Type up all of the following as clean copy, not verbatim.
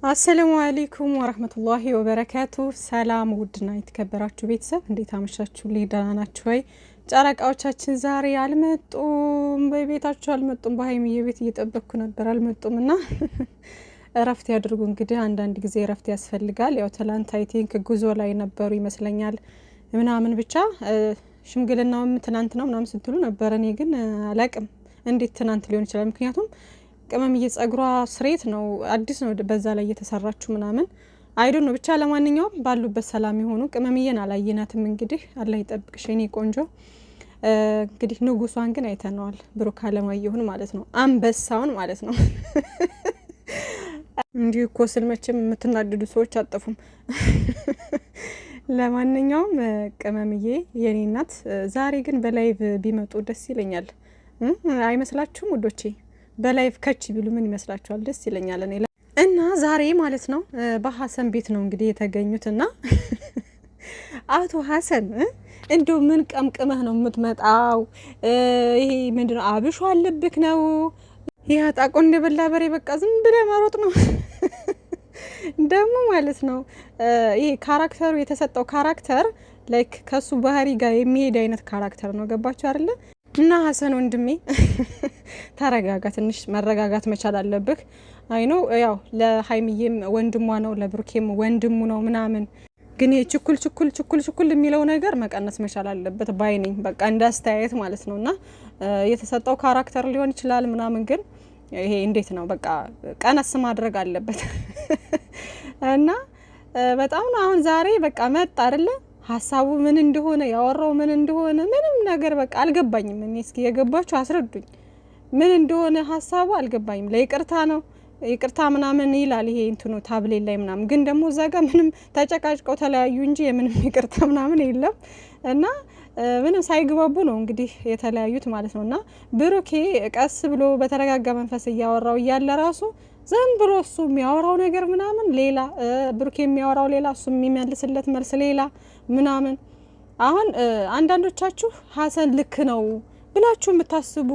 አሰላሙ አለይኩም ወራህመቱላሂ ወበረካቱ። ሰላም ውድና የተከበራችሁ ቤተሰብ እንዴት አመሻችሁ? ደህና ናችሁ ወይ? ጨረቃዎቻችን ዛሬ አልመጡም፣ በቤታችሁ አልመጡም። በሀይሚዬ ቤት እየጠበቅኩ ነበር፣ አልመጡምና እረፍት ያድርጉ። እንግዲህ አንዳንድ ጊዜ እረፍት ያስፈልጋል። ያው ትላንት አይ ቲንክ ጉዞ ላይ ነበሩ ይመስለኛል ምናምን ብቻ ሽምግልናውም ትናንት ነው ምናምን ስትሉ ነበር። እኔ ግን አላቅም እንዴት ትናንት ሊሆን ይችላል። ምክንያቱም ቅመምዬ ጸጉሯ ስሬት ነው፣ አዲስ ነው በዛ ላይ እየተሰራችሁ ምናምን አይዶ ነው። ብቻ ለማንኛውም ባሉበት ሰላም የሆኑ ቅመምዬን አላየናትም። እንግዲህ አላህ ይጠብቅሽ የኔ ቆንጆ። እንግዲህ ንጉሷን ግን አይተነዋል፣ ብሩክ አለማየሁን ማለት ነው፣ አንበሳውን ማለት ነው። እንዲሁ እኮ ስልመችም የምትናድዱ ሰዎች አጠፉም። ለማንኛውም ቅመምዬ የኔ እናት ዛሬ ግን በላይቭ ቢመጡ ደስ ይለኛል። አይመስላችሁም ውዶቼ? በላይቭ ከች ቢሉ ምን ይመስላችኋል? ደስ ይለኛል እኔ እና ዛሬ ማለት ነው በሀሰን ቤት ነው እንግዲህ የተገኙት እና አቶ ሀሰን እንደው ምን ቀምቅመህ ነው የምትመጣው? ይሄ ምንድነው አብሾ አለብክ ነው? ይሄ አጣቆ እንደበላ በሬ በቃ ዝም ብለህ መሮጥ ነው ደግሞ ማለት ነው። ይሄ ካራክተሩ የተሰጠው ካራክተር ላይክ ከሱ ባህሪ ጋር የሚሄድ አይነት ካራክተር ነው። ገባችሁ አይደለ? እና ሀሰን ወንድሜ ተረጋጋ፣ ትንሽ መረጋጋት መቻል አለብህ። አይኖ ያው ለሀይሚዬም ወንድሟ ነው፣ ለብሩኬም ወንድሙ ነው ምናምን፣ ግን የችኩል ችኩል ችኩል ችኩል የሚለው ነገር መቀነስ መቻል አለበት ባይ ነኝ። በቃ እንዳስተያየት ማለት ነው። እና የተሰጠው ካራክተር ሊሆን ይችላል ምናምን፣ ግን ይሄ እንዴት ነው በቃ ቀነስ ማድረግ አለበት። እና በጣም ነው አሁን ዛሬ በቃ መጣ አይደለ? ሀሳቡ ምን እንደሆነ ያወራው ምን እንደሆነ ምንም ነገር በቃ አልገባኝም። እኔ እስኪ የገባችሁ አስረዱኝ። ምን እንደሆነ ሀሳቡ አልገባኝም። ለይቅርታ ነው ይቅርታ ምናምን ይላል ይሄ እንትኑ ታብሌት ላይ ምናምን፣ ግን ደግሞ እዛ ጋር ምንም ተጨቃጭቀው ተለያዩ እንጂ የምንም ይቅርታ ምናምን የለም። እና ምንም ሳይግባቡ ነው እንግዲህ የተለያዩት ማለት ነው። እና ብሩኬ ቀስ ብሎ በተረጋጋ መንፈስ እያወራው እያለ ራሱ ዝም ብሎ እሱ የሚያወራው ነገር ምናምን ሌላ፣ ብሩኬ የሚያወራው ሌላ፣ እሱ የሚመልስለት መልስ ሌላ ምናምን። አሁን አንዳንዶቻችሁ ሀሰን ልክ ነው ብላችሁ የምታስቡ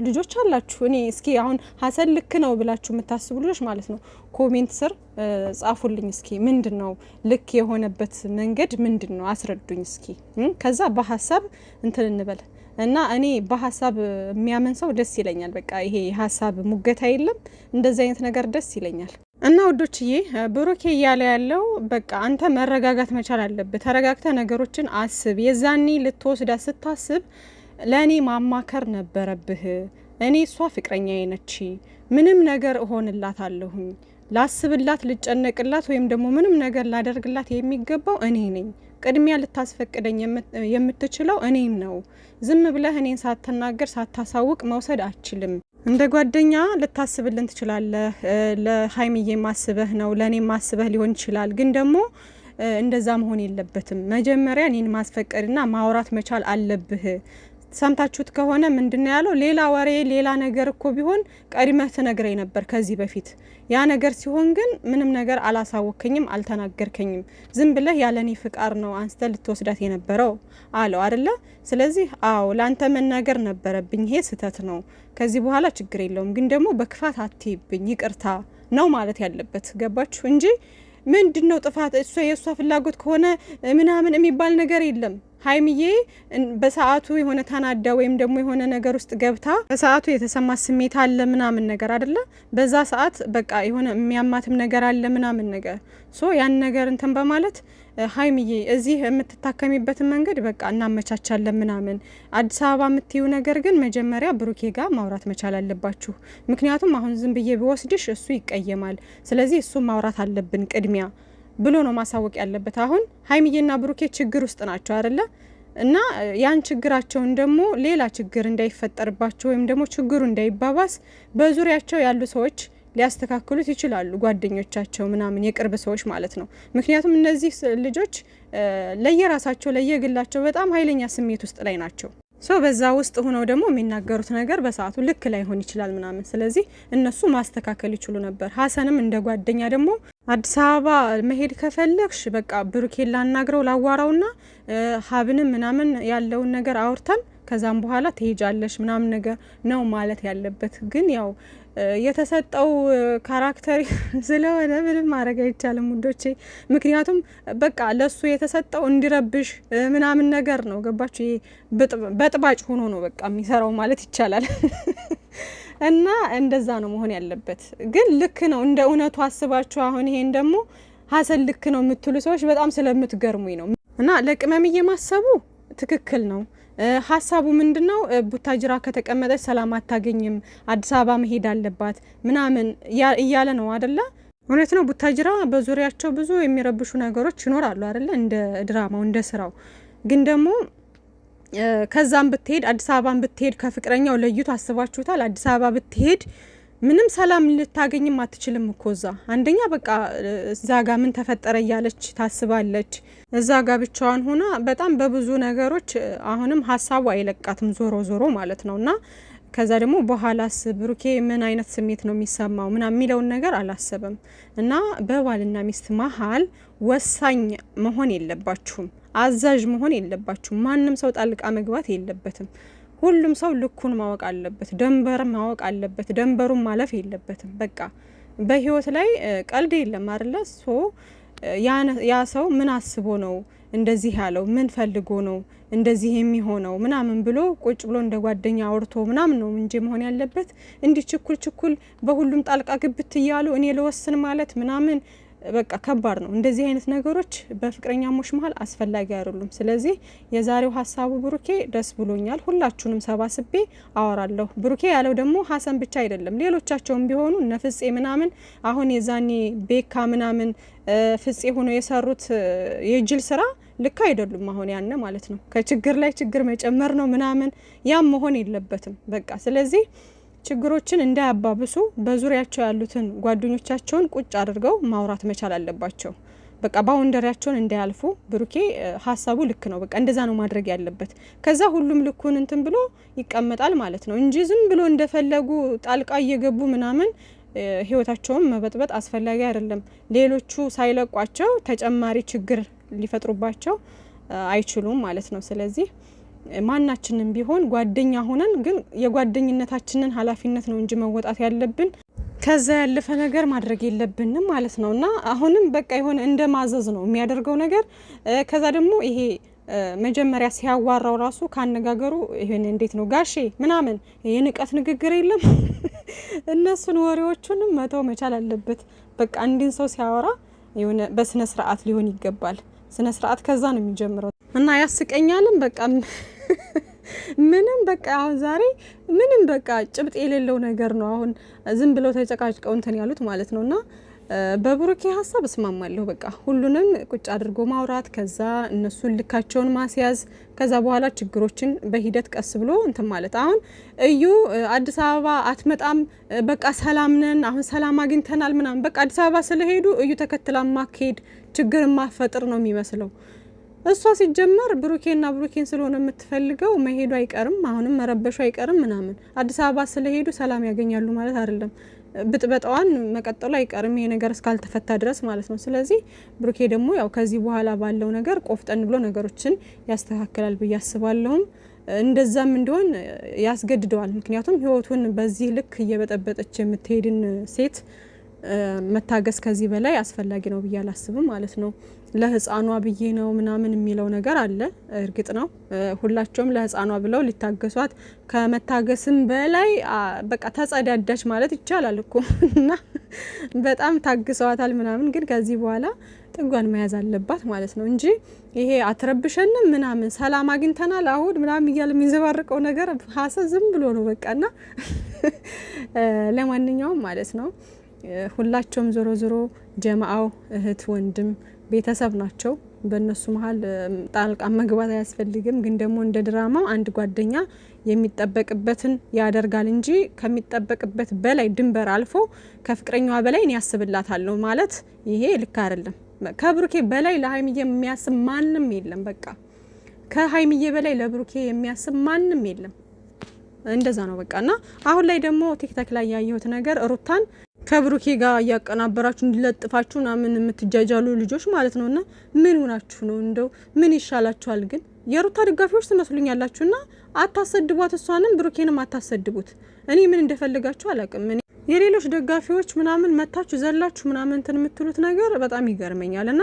ልጆች አላችሁ። እኔ እስኪ አሁን ሀሰን ልክ ነው ብላችሁ የምታስቡ ልጆች ማለት ነው ኮሜንት ስር ጻፉልኝ እስኪ። ምንድን ነው ልክ የሆነበት መንገድ ምንድን ነው? አስረዱኝ እስኪ። ከዛ በሀሳብ እንትን እንበል እና እኔ በሀሳብ የሚያምን ሰው ደስ ይለኛል። በቃ ይሄ ሀሳብ ሙገታ የለም፣ እንደዚህ አይነት ነገር ደስ ይለኛል። እና ወዶችዬ ብሩኬ እያለ ያለው በቃ አንተ መረጋጋት መቻል አለብህ። ተረጋግተ ነገሮችን አስብ። የዛኔ ልትወስዳ ስታስብ ለእኔ ማማከር ነበረብህ። እኔ እሷ ፍቅረኛዬ ነች፣ ምንም ነገር እሆንላት አለሁኝ፣ ላስብላት፣ ልጨነቅላት ወይም ደግሞ ምንም ነገር ላደርግላት የሚገባው እኔ ነኝ። ቅድሚያ ልታስፈቅደኝ የምትችለው እኔን ነው። ዝም ብለህ እኔን ሳትናገር ሳታሳውቅ መውሰድ አችልም። እንደ ጓደኛ ልታስብልን ትችላለህ። ለሀይሚዬ ማስበህ ነው፣ ለእኔ ማስበህ ሊሆን ይችላል። ግን ደግሞ እንደዛ መሆን የለበትም። መጀመሪያ እኔን ማስፈቀድና ማውራት መቻል አለብህ። ሰምታችሁት ከሆነ ምንድነው ያለው? ሌላ ወሬ ሌላ ነገር እኮ ቢሆን ቀድመህ ትነግረኝ ነበር ከዚህ በፊት። ያ ነገር ሲሆን ግን ምንም ነገር አላሳወከኝም፣ አልተናገርከኝም። ዝም ብለህ ያለኔ ፍቃድ ነው አንስተ ልትወስዳት የነበረው አለው አይደለ? ስለዚህ አዎ ላንተ መናገር ነበረብኝ፣ ይሄ ስህተት ነው። ከዚህ በኋላ ችግር የለውም፣ ግን ደግሞ በክፋት አትይብኝ፣ ይቅርታ ነው ማለት ያለበት። ገባችሁ እንጂ ምንድነው ጥፋት? እሷ የእሷ ፍላጎት ከሆነ ምናምን የሚባል ነገር የለም። ሀይሚዬ በሰዓቱ የሆነ ተናዳ ወይም ደግሞ የሆነ ነገር ውስጥ ገብታ በሰዓቱ የተሰማ ስሜት አለ ምናምን ነገር አይደለ? በዛ ሰዓት በቃ የሆነ የሚያማትም ነገር አለ ምናምን ነገር ያን ነገር እንትን በማለት ሀይሚዬ እዚህ የምትታከሚበትን መንገድ በቃ እናመቻቻለን ምናምን። አዲስ አበባ የምትዩ ነገር ግን መጀመሪያ ብሩኬ ጋር ማውራት መቻል አለባችሁ። ምክንያቱም አሁን ዝም ብዬ ብወስድሽ እሱ ይቀየማል። ስለዚህ እሱ ማውራት አለብን ቅድሚያ ብሎ ነው ማሳወቅ ያለበት። አሁን ሀይሚዬና ብሩኬ ችግር ውስጥ ናቸው አይደለ? እና ያን ችግራቸውን ደግሞ ሌላ ችግር እንዳይፈጠርባቸው ወይም ደግሞ ችግሩ እንዳይባባስ በዙሪያቸው ያሉ ሰዎች ሊያስተካክሉት ይችላሉ። ጓደኞቻቸው ምናምን፣ የቅርብ ሰዎች ማለት ነው። ምክንያቱም እነዚህ ልጆች ለየራሳቸው ለየግላቸው በጣም ኃይለኛ ስሜት ውስጥ ላይ ናቸው። በዛ ውስጥ ሆነው ደግሞ የሚናገሩት ነገር በሰዓቱ ልክ ላይሆን ይችላል ምናምን። ስለዚህ እነሱ ማስተካከል ይችሉ ነበር። ሀሰንም እንደ ጓደኛ ደግሞ አዲስ አበባ መሄድ ከፈለግሽ በቃ ብሩኬን ላናግረው ላዋራውና ሀብንም ምናምን ያለውን ነገር አውርተን ከዛም በኋላ ትሄጃለሽ ምናምን ነገር ነው ማለት ያለበት። ግን ያው የተሰጠው ካራክተር ስለሆነ ምንም ማድረግ አይቻልም ውዶቼ። ምክንያቱም በቃ ለሱ የተሰጠው እንዲረብሽ ምናምን ነገር ነው። ገባችሁ? ይሄ በጥባጭ ሆኖ ነው በቃ የሚሰራው ማለት ይቻላል። እና እንደዛ ነው መሆን ያለበት። ግን ልክ ነው እንደ እውነቱ አስባችሁ አሁን ይሄን ደግሞ ሀሰን ልክ ነው የምትሉ ሰዎች በጣም ስለምትገርሙኝ ነው። እና ለቅመምዬ ማሰቡ ትክክል ነው። ሀሳቡ ምንድነው? ቡታጅራ ከተቀመጠች ሰላም አታገኝም፣ አዲስ አበባ መሄድ አለባት ምናምን እያለ ነው አይደለ? እውነት ነው። ቡታጅራ በዙሪያቸው ብዙ የሚረብሹ ነገሮች ይኖራሉ አይደለ? እንደ ድራማው እንደ ስራው። ግን ደግሞ ከዛም ብትሄድ አዲስ አበባን ብትሄድ ከፍቅረኛው ለይቶ አስባችሁታል? አዲስ አበባ ብትሄድ ምንም ሰላም ልታገኝም አትችልም እኮ እዛ። አንደኛ በቃ እዛ ጋ ምን ተፈጠረ እያለች ታስባለች። እዛ ጋ ብቻዋን ሆና በጣም በብዙ ነገሮች አሁንም ሀሳቡ አይለቃትም ዞሮ ዞሮ ማለት ነው። እና ከዛ ደግሞ በኋላስ ብሩኬ ምን አይነት ስሜት ነው የሚሰማው ምናምን የሚለውን ነገር አላሰበም። እና በባልና ሚስት መሀል ወሳኝ መሆን የለባችሁም፣ አዛዥ መሆን የለባችሁም። ማንም ሰው ጣልቃ መግባት የለበትም። ሁሉም ሰው ልኩን ማወቅ አለበት፣ ደንበር ማወቅ አለበት፣ ደንበሩን ማለፍ የለበትም። በቃ በህይወት ላይ ቀልድ የለም አይደለ? ሶ ያ ሰው ምን አስቦ ነው እንደዚህ ያለው፣ ምን ፈልጎ ነው እንደዚህ የሚሆነው ምናምን ብሎ ቁጭ ብሎ እንደ ጓደኛ አውርቶ ምናምን ነው እንጂ መሆን ያለበት እንዲህ ችኩል በሁሉም ጣልቃ ግብት እያሉ እኔ ልወስን ማለት ምናምን በቃ ከባድ ነው። እንደዚህ አይነት ነገሮች በፍቅረኛሞች መሀል አስፈላጊ አይደሉም። ስለዚህ የዛሬው ሀሳቡ ብሩኬ ደስ ብሎኛል። ሁላችሁንም ሰባስቤ አወራለሁ። ብሩኬ ያለው ደግሞ ሀሰን ብቻ አይደለም፣ ሌሎቻቸውም ቢሆኑ እነ ፍጼ ምናምን አሁን የዛኔ ቤካ ምናምን ፍጼ ሆኖ የሰሩት የጅል ስራ ልክ አይደሉም። አሁን ያነ ማለት ነው ከችግር ላይ ችግር መጨመር ነው ምናምን፣ ያም መሆን የለበትም በቃ። ስለዚህ ችግሮችን እንዳያባብሱ በዙሪያቸው ያሉትን ጓደኞቻቸውን ቁጭ አድርገው ማውራት መቻል አለባቸው። በቃ ባውንደሪያቸውን እንዳያልፉ። ብሩኬ ሀሳቡ ልክ ነው። በቃ እንደዛ ነው ማድረግ ያለበት። ከዛ ሁሉም ልኩን እንትን ብሎ ይቀመጣል ማለት ነው እንጂ ዝም ብሎ እንደፈለጉ ጣልቃ እየገቡ ምናምን ህይወታቸውን መበጥበጥ አስፈላጊ አይደለም። ሌሎቹ ሳይለቋቸው ተጨማሪ ችግር ሊፈጥሩባቸው አይችሉም ማለት ነው። ስለዚህ ማናችንም ቢሆን ጓደኛ ሆነን ግን የጓደኝነታችንን ኃላፊነት ነው እንጂ መወጣት ያለብን ከዛ ያለፈ ነገር ማድረግ የለብንም ማለት ነው። እና አሁንም በቃ የሆነ እንደ ማዘዝ ነው የሚያደርገው ነገር። ከዛ ደግሞ ይሄ መጀመሪያ ሲያዋራው ራሱ ካነጋገሩ ይሄን እንዴት ነው ጋሼ ምናምን የንቀት ንግግር የለም። እነሱን ወሬዎቹንም መተው መቻል አለበት። በቃ አንድን ሰው ሲያወራ የሆነ በስነ ስርዓት ሊሆን ይገባል። ስነ ስርዓት ከዛ ነው የሚጀምረው። እና ያስቀኛልም በቃ ምንም በቃ አሁን ዛሬ ምንም በቃ ጭብጥ የሌለው ነገር ነው። አሁን ዝም ብለው ተጨቃጭቀው እንትን ያሉት ማለት ነውና በብሩኬ ሀሳብ እስማማለሁ። በቃ ሁሉንም ቁጭ አድርጎ ማውራት፣ ከዛ እነሱን ልካቸውን ማስያዝ፣ ከዛ በኋላ ችግሮችን በሂደት ቀስ ብሎ እንትን ማለት። አሁን እዩ አዲስ አበባ አትመጣም፣ በቃ ሰላም ነን፣ አሁን ሰላም አግኝተናል ምናምን፣ በቃ አዲስ አበባ ስለሄዱ እዩ ተከትላ ማካሄድ ችግር ማፈጥር ነው የሚመስለው። እሷ ሲጀመር ብሩኬና ብሩኬን ስለሆነ የምትፈልገው መሄዱ አይቀርም፣ አሁንም መረበሹ አይቀርም ምናምን። አዲስ አበባ ስለሄዱ ሰላም ያገኛሉ ማለት አይደለም። ብጥበጣዋን መቀጠሉ አይቀርም ይሄ ነገር እስካልተፈታ ድረስ ማለት ነው። ስለዚህ ብሩኬ ደግሞ ያው ከዚህ በኋላ ባለው ነገር ቆፍጠን ብሎ ነገሮችን ያስተካክላል ብዬ አስባለሁም። እንደዛም እንዲሆን ያስገድደዋል። ምክንያቱም ህይወቱን በዚህ ልክ እየበጠበጠች የምትሄድን ሴት መታገስ ከዚህ በላይ አስፈላጊ ነው ብዬ አላስብም ማለት ነው። ለህፃኗ ብዬ ነው ምናምን የሚለው ነገር አለ። እርግጥ ነው ሁላቸውም ለህፃኗ ብለው ሊታገሷት ከመታገስም በላይ በቃ ተጸዳዳች ማለት ይቻላል እኮ እና በጣም ታግሰዋታል ምናምን። ግን ከዚህ በኋላ ጥጓን መያዝ አለባት ማለት ነው እንጂ ይሄ አትረብሸንም ምናምን ሰላም አግኝተናል አሁን ምናምን እያለ የሚዘባርቀው ነገር ሀሰን ዝም ብሎ ነው በቃና ለማንኛውም ማለት ነው ሁላቸውም ዞሮ ዞሮ ጀማአው እህት ወንድም ቤተሰብ ናቸው። በእነሱ መሀል ጣልቃ መግባት አያስፈልግም። ግን ደግሞ እንደ ድራማው አንድ ጓደኛ የሚጠበቅበትን ያደርጋል እንጂ ከሚጠበቅበት በላይ ድንበር አልፎ ከፍቅረኛዋ በላይ እኔ ያስብላታለሁ ማለት ይሄ ልክ አይደለም። ከብሩኬ በላይ ለሀይሚዬ የሚያስብ ማንም የለም። በቃ ከሀይሚዬ በላይ ለብሩኬ የሚያስብ ማንም የለም። እንደዛ ነው በቃና አሁን ላይ ደግሞ ቲክቶክ ላይ ያየሁት ነገር ሩታን ከብሩኬ ጋር እያቀናበራችሁ እንዲለጥፋችሁ ምናምን የምትጃጃሉ ልጆች ማለት ነውና ምን ሆናችሁ ነው? እንደው ምን ይሻላችኋል? ግን የሩታ ደጋፊዎች ትመስሉኛላችሁና አታሰድቧት፣ እሷንም ብሩኬንም አታሰድቡት። እኔ ምን እንደፈልጋችሁ አላቅም። የሌሎች ደጋፊዎች ምናምን መታችሁ ዘላችሁ ምናምን እንትን የምትሉት ነገር በጣም ይገርመኛል። እና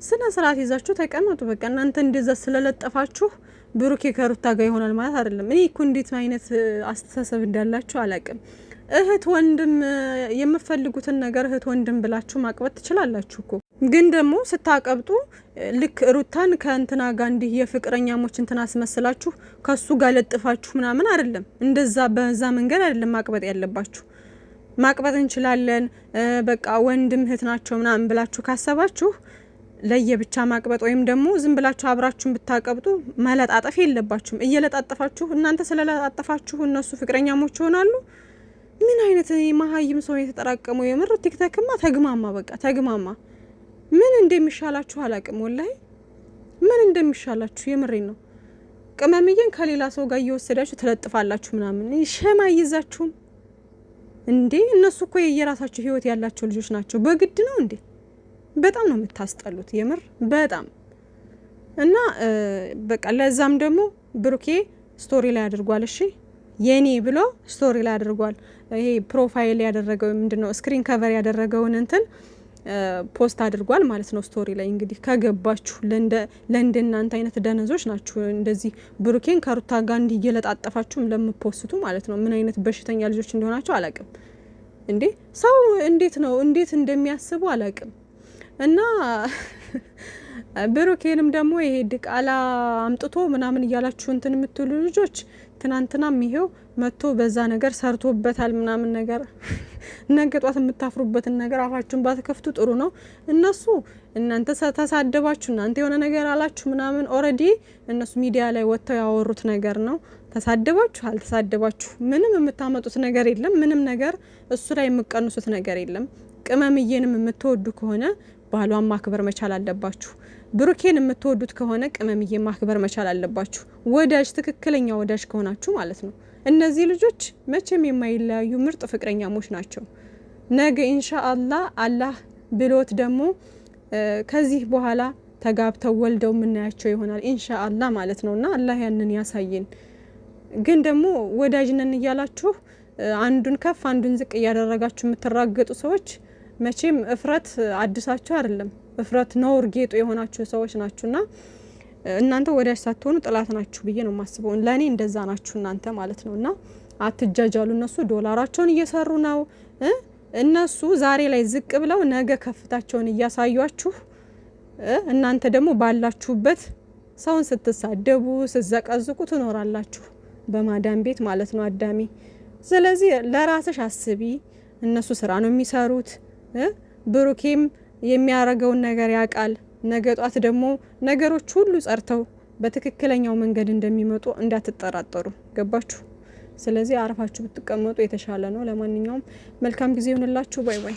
ስነ ስርዓት ይዛችሁ ተቀመጡ። በቃ እናንተ እንደዛ ስለለጠፋችሁ ብሩኬ ከሩታ ጋር ይሆናል ማለት አይደለም። እኔ እኮ እንዴት አይነት አስተሳሰብ እንዳላችሁ አላቅም። እህት ወንድም የምፈልጉትን ነገር እህት ወንድም ብላችሁ ማቅበጥ ትችላላችሁ እኮ። ግን ደግሞ ስታቀብጡ ልክ ሩታን ከእንትና ጋር እንዲህ የፍቅረኛሞች እንትና አስመስላችሁ ከሱ ጋር ለጥፋችሁ ምናምን አይደለም። እንደዛ በዛ መንገድ አይደለም ማቅበጥ ያለባችሁ። ማቅበጥ እንችላለን በቃ ወንድም እህት ናቸው ምናምን ብላችሁ ካሰባችሁ ለየብቻ ማቅበጥ ወይም ደግሞ ዝም ብላችሁ አብራችሁን ብታቀብጡ መለጣጠፍ የለባችሁም። እየለጣጠፋችሁ እናንተ ስለለጣጠፋችሁ እነሱ ፍቅረኛሞች ይሆናሉ። ምን አይነት መሀይም ሰው የተጠራቀመው የምር። ቲክቶክማ ተግማማ፣ በቃ ተግማማ። ምን እንደሚሻላችሁ አላቅም ወላሂ፣ ምን እንደሚሻላችሁ የምሬን ነው። ቅመምዬን ከሌላ ሰው ጋር እየወሰዳችሁ ትለጥፋላችሁ ምናምን ሸማ ይዛችሁም እንዴ። እነሱ እኮ የየራሳቸው ህይወት ያላቸው ልጆች ናቸው። በግድ ነው እንዴ? በጣም ነው የምታስጠሉት የምር በጣም። እና በቃ ለዛም ደግሞ ብሩኬ ስቶሪ ላይ አድርጓል። እሺ የኔ ብሎ ስቶሪ ላይ አድርጓል። ይሄ ፕሮፋይል ያደረገው ምንድነው ስክሪን ከቨር ያደረገውን እንትን ፖስት አድርጓል ማለት ነው ስቶሪ ላይ። እንግዲህ ከገባችሁ ለእንደናንተ አይነት ደነዞች ናችሁ እንደዚህ ብሩኬን ከሩታ ጋር እንዲየለጣጠፋችሁም ለምፖስቱ ማለት ነው። ምን አይነት በሽተኛ ልጆች እንደሆናችሁ አላቅም እንዴ። ሰው እንዴት እንደሚያስቡ አላቅም። እና ብሩኬንም ደግሞ ይሄ ድቃላ አምጥቶ ምናምን እያላችሁ እንትን የምትሉ ልጆች ትናንትናም ይሄው መጥቶ በዛ ነገር ሰርቶበታል ምናምን ነገር። ነገ ጧት የምታፍሩበትን ነገር አፋችሁን ባትከፍቱ ጥሩ ነው። እነሱ እናንተ ተሳደባችሁ እናንተ የሆነ ነገር አላችሁ ምናምን ኦሬዲ እነሱ ሚዲያ ላይ ወጥተው ያወሩት ነገር ነው። ተሳደባችሁ አልተሳደባችሁ ምንም የምታመጡት ነገር የለም። ምንም ነገር እሱ ላይ የምቀንሱት ነገር የለም። ቅመምዬንም የምትወዱ ከሆነ ባሏን ማክበር መቻል አለባችሁ። ብሩኬን የምትወዱት ከሆነ ቅመምዬ ማክበር መቻል አለባችሁ። ወዳጅ ትክክለኛ ወዳጅ ከሆናችሁ ማለት ነው። እነዚህ ልጆች መቼም የማይለያዩ ምርጥ ፍቅረኛሞች ናቸው። ነገ ኢንሻአላህ አላህ ብሎት ደግሞ ከዚህ በኋላ ተጋብተው ወልደው የምናያቸው ይሆናል ኢንሻአላህ ማለት ነውና አላህ ያንን ያሳየን። ግን ደግሞ ወዳጅ ነን እያላችሁ አንዱን ከፍ አንዱን ዝቅ እያደረጋችሁ የምትራገጡ ሰዎች መቼም እፍረት አዲሳችሁ አይደለም። እፍረት ነውር ጌጡ የሆናችሁ ሰዎች ናችሁና እናንተ ወዳጅ ሳትሆኑ ጥላት ናችሁ ብዬ ነው የማስበው። ለኔ እንደዛ ናችሁ እናንተ ማለት ነውና አትጃጃሉ። እነሱ ዶላራቸውን እየሰሩ ነው። እነሱ ዛሬ ላይ ዝቅ ብለው ነገ ከፍታቸውን እያሳዩአችሁ እናንተ ደግሞ ባላችሁበት ሰውን ስትሳደቡ ስትዘቀዝቁ ትኖራላችሁ በማዳም ቤት ማለት ነው አዳሚ። ስለዚህ ለራስሽ አስቢ። እነሱ ስራ ነው የሚሰሩት። ብሩኬም የሚያረገውን ነገር ያቃል። ነገ ጧት ደግሞ ነገሮች ሁሉ ጸርተው በትክክለኛው መንገድ እንደሚመጡ እንዳትጠራጠሩ። ገባችሁ? ስለዚህ አረፋችሁ ብትቀመጡ የተሻለ ነው። ለማንኛውም መልካም ጊዜ ይሁንላችሁ። ባይ ባይ።